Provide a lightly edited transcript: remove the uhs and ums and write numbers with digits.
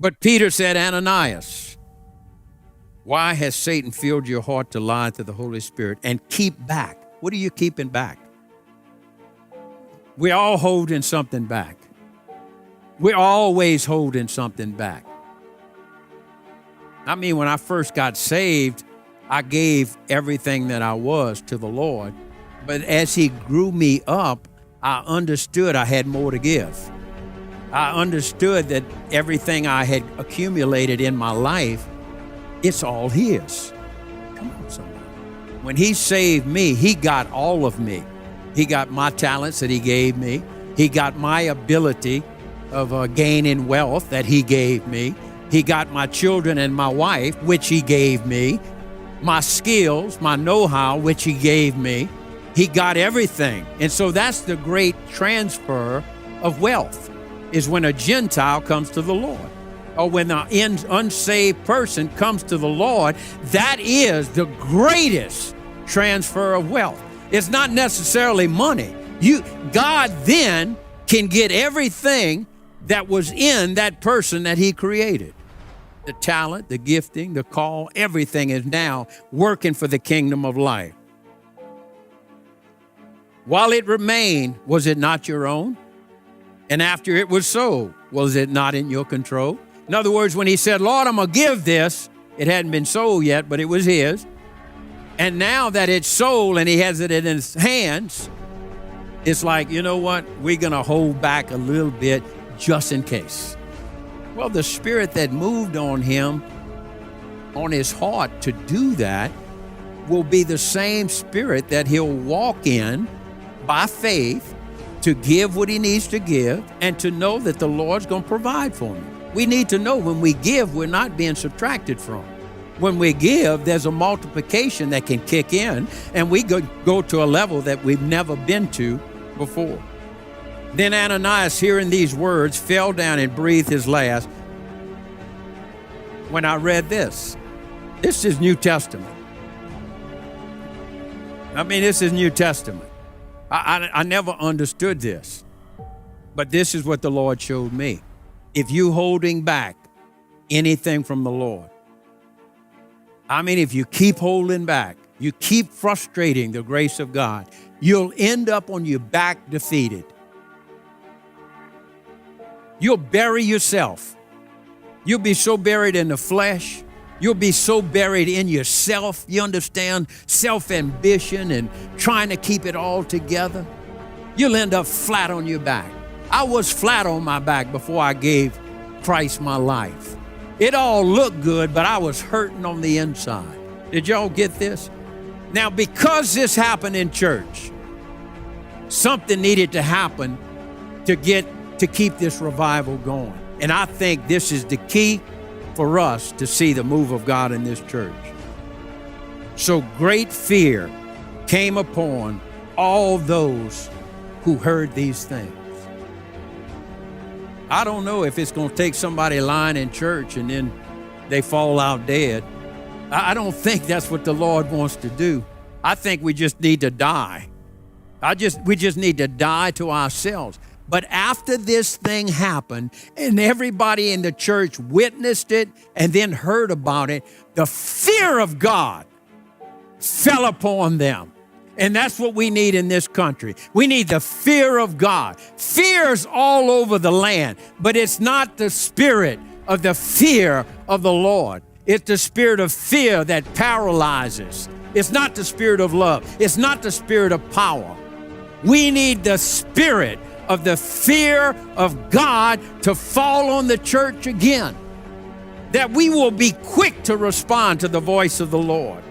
But Peter said, Ananias, why has Satan filled your heart to lie to the Holy Spirit and keep back? What are you keeping back? We're all holding something back. We're always holding something back. I mean, when I first got saved, I gave everything that I was to the Lord. But as he grew me up, I understood I had more to give. I understood that everything I had accumulated in my life, it's all his. Come on, somebody. When he saved me, he got all of me. He got my talents that he gave me. He got my ability of gaining wealth that he gave me. He got my children and my wife, which he gave me. My skills, my know-how, which he gave me. He got everything. And so that's the great transfer of wealth, is when a Gentile comes to the Lord, or when an unsaved person comes to the Lord. That is the greatest transfer of wealth. It's not necessarily money. God then can get everything that was in that person that he created. The talent, the gifting, the call, everything is now working for the kingdom of light. While it remained, was it not your own? And after it was sold, was it not in your control? In other words, when he said, Lord, I'm going to give this, it hadn't been sold yet, but it was his. And now that it's sold and he has it in his hands, it's like, you know what? We're going to hold back a little bit just in case. Well, the spirit that moved on him, on his heart to do that, will be the same spirit that he'll walk in by faith to give what he needs to give and to know that the Lord's going to provide for him. We need to know when we give, we're not being subtracted from. When we give, there's a multiplication that can kick in, and we go to a level that we've never been to before. Then Ananias, hearing these words, fell down and breathed his last. When I read this is New Testament. I mean, this is New Testament. I never understood this, but this is what the Lord showed me. If you holding back anything from the Lord, I mean, if you keep holding back, you keep frustrating the grace of God, you'll end up on your back defeated. You'll bury yourself. You'll be so buried in the flesh. You'll be so buried in yourself. You understand? Self-ambition and trying to keep it all together. You'll end up flat on your back. I was flat on my back before I gave Christ my life. It all looked good, but I was hurting on the inside. Did y'all get this? Now, because this happened in church, something needed to happen to keep this revival going. And I think this is the key for us to see the move of God in this church. So great fear came upon all those who heard these things. I don't know if it's going to take somebody lying in church and then they fall out dead. I don't think that's what the Lord wants to do. I think we just need to die. We just need to die to ourselves. But after this thing happened and everybody in the church witnessed it and then heard about it, the fear of God fell upon them. And that's what we need in this country. We need the fear of God. Fear's all over the land, but it's not the spirit of the fear of the Lord. It's the spirit of fear that paralyzes. It's not the spirit of love. It's not the spirit of power. We need the spirit of the fear of God to fall on the church again, that we will be quick to respond to the voice of the Lord.